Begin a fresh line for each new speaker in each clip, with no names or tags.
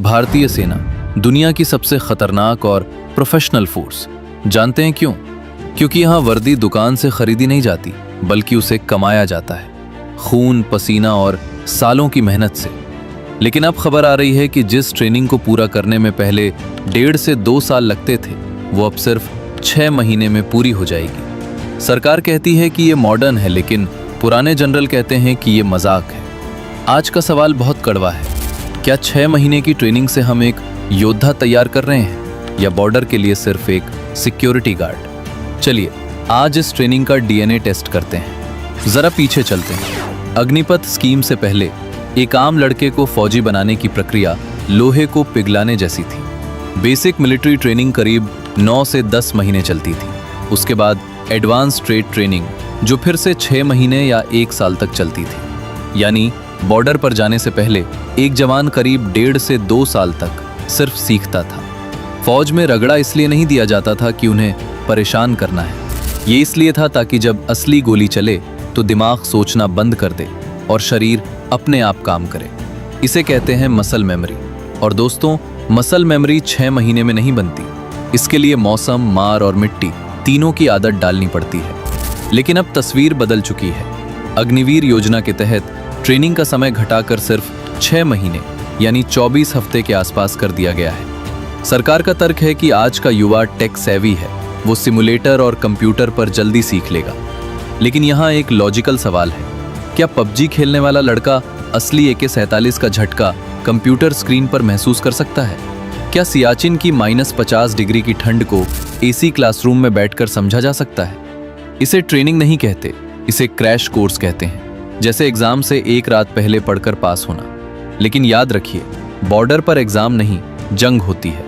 भारतीय सेना दुनिया की सबसे खतरनाक और प्रोफेशनल फोर्स। जानते हैं क्यों? क्योंकि यहाँ वर्दी दुकान से खरीदी नहीं जाती, बल्कि उसे कमाया जाता है खून, पसीना और सालों की मेहनत से। लेकिन अब खबर आ रही है कि जिस ट्रेनिंग को पूरा करने में पहले 1.5 से 2 साल लगते थे, वो अब सिर्फ 6 महीने में पूरी हो जाएगी। सरकार कहती है कि ये मॉडर्न है, लेकिन पुराने जनरल कहते हैं कि ये मजाक है। आज का सवाल बहुत कड़वा है। क्या 6 महीने की ट्रेनिंग से हम एक योद्धा तैयार कर रहे हैं, या बॉर्डर के लिए सिर्फ एक सिक्योरिटी गार्ड? चलिए आज इस ट्रेनिंग का डीएनए टेस्ट करते हैं। जरा पीछे चलते हैं। अग्निपथ स्कीम से पहले एक आम लड़के को फौजी बनाने की प्रक्रिया लोहे को पिघलाने जैसी थी। बेसिक मिलिट्री ट्रेनिंग करीब 9 से 10 महीने चलती थी। उसके बाद एडवांस ट्रेड ट्रेनिंग, जो फिर से 6 महीने या 1 साल तक चलती थी। यानी बॉर्डर पर जाने से पहले एक जवान करीब 1.5 से 2 साल तक सिर्फ सीखता था। फौज में रगड़ा इसलिए नहीं दिया जाता था कि उन्हें परेशान करना है, ये इसलिए था ताकि जब असली गोली चले तो दिमाग सोचना बंद कर दे और शरीर अपने आप काम करे। इसे कहते हैं मसल मेमोरी। और दोस्तों, मसल मेमोरी 6 महीने में नहीं बनती। इसके लिए मौसम, मार और मिट्टी तीनों की आदत डालनी पड़ती है। लेकिन अब तस्वीर बदल चुकी है। अग्निवीर योजना के तहत ट्रेनिंग का समय घटाकर सिर्फ 6 महीने यानी 24 हफ्ते के आसपास कर दिया गया है। सरकार का तर्क है कि आज का युवा टेक सेवी है, वो सिमुलेटर और कंप्यूटर पर जल्दी सीख लेगा। लेकिन यहाँ एक लॉजिकल सवाल है, क्या पबजी खेलने वाला लड़का असली AK-47 का झटका कंप्यूटर स्क्रीन पर महसूस कर सकता है? क्या सियाचिन की -50 डिग्री की ठंड को AC क्लासरूम में बैठकर समझा जा सकता है? इसे ट्रेनिंग नहीं कहते, इसे क्रैश कोर्स कहते हैं। जैसे एग्जाम से 1 रात पहले पढ़कर पास होना। लेकिन याद रखिए, बॉर्डर पर एग्जाम नहीं, जंग होती है।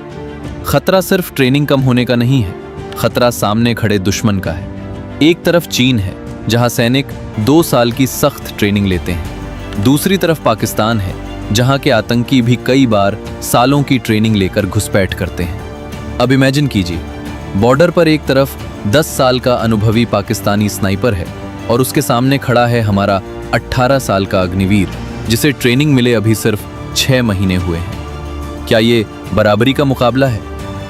खतरा सिर्फ ट्रेनिंग कम होने का नहीं है, खतरा सामने खड़े दुश्मन का है। एक तरफ चीन है, जहां सैनिक 2 साल की सख्त ट्रेनिंग लेते हैं। दूसरी तरफ पाकिस्तान है, जहां के आतंकी भी कई बार सालों की ट्रेनिंग लेकर घुसपैठ करते हैं। अब इमेजिन कीजिए, बॉर्डर पर एक तरफ 10 साल का अनुभवी पाकिस्तानी स्नाइपर है और उसके सामने खड़ा है हमारा 18 साल का अग्निवीर, जिसे ट्रेनिंग मिले अभी सिर्फ 6 महीने हुए हैं। क्या ये बराबरी का मुकाबला है,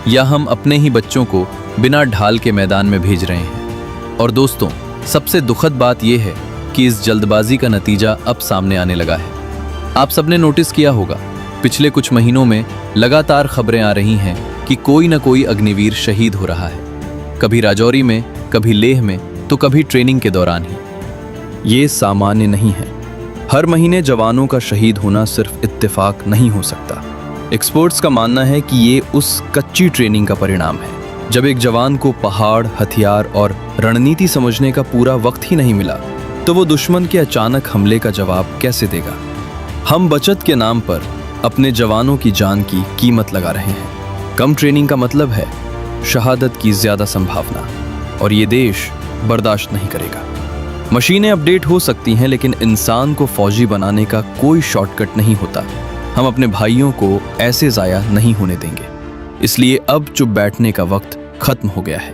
या हम अपने ही बच्चों को बिना ढाल के मैदान में भेज रहे हैं? और दोस्तों, सबसे दुखद बात यह है कि इस जल्दबाजी का नतीजा अब सामने आने लगा है। आप सबने नोटिस किया होगा, पिछले कुछ महीनों में लगातार खबरें आ रही हैं कि कोई न कोई अग्निवीर शहीद हो रहा है। कभी राजौरी में, कभी लेह में, तो कभी ट्रेनिंग के दौरान ही। ये सामान्य नहीं है। हर महीने जवानों का शहीद होना सिर्फ इत्तेफाक नहीं हो सकता। एक्सपर्ट्स का मानना है कि ये उस कच्ची ट्रेनिंग का परिणाम है। जब एक जवान को पहाड़, हथियार और रणनीति समझने का पूरा वक्त ही नहीं मिला, तो वो दुश्मन के अचानक हमले का जवाब कैसे देगा? हम बचत के नाम पर अपने जवानों की जान की कीमत लगा रहे हैं। कम ट्रेनिंग का मतलब है शहादत की ज्यादा संभावना, और ये देश बर्दाश्त नहीं करेगा। मशीनें अपडेट हो सकती हैं, लेकिन इंसान को फौजी बनाने का कोई शॉर्टकट नहीं होता। हम अपने भाइयों को ऐसे जाया नहीं होने देंगे। इसलिए अब चुप बैठने का वक्त खत्म हो गया है।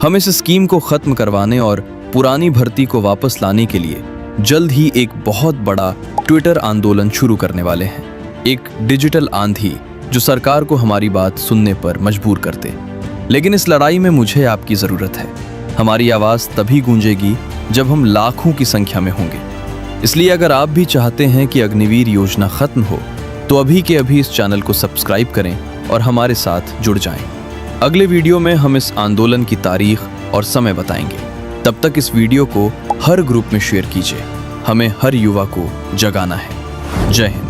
हम इस स्कीम को खत्म करवाने और पुरानी भर्ती को वापस लाने के लिए जल्द ही एक बहुत बड़ा ट्विटर आंदोलन शुरू करने वाले हैं। एक डिजिटल आंधी जो सरकार को हमारी बात सुनने पर मजबूर कर दे। लेकिन इस लड़ाई में मुझे आपकी जरूरत है। हमारी आवाज तभी गूंजेगी जब हम लाखों की संख्या में होंगे। इसलिए अगर आप भी चाहते हैं कि अग्निवीर योजना खत्म हो, तो अभी के अभी इस चैनल को सब्सक्राइब करें और हमारे साथ जुड़ जाएं। अगले वीडियो में हम इस आंदोलन की तारीख और समय बताएंगे। तब तक इस वीडियो को हर ग्रुप में शेयर कीजिए। हमें हर युवा को जगाना है। जय हिंद।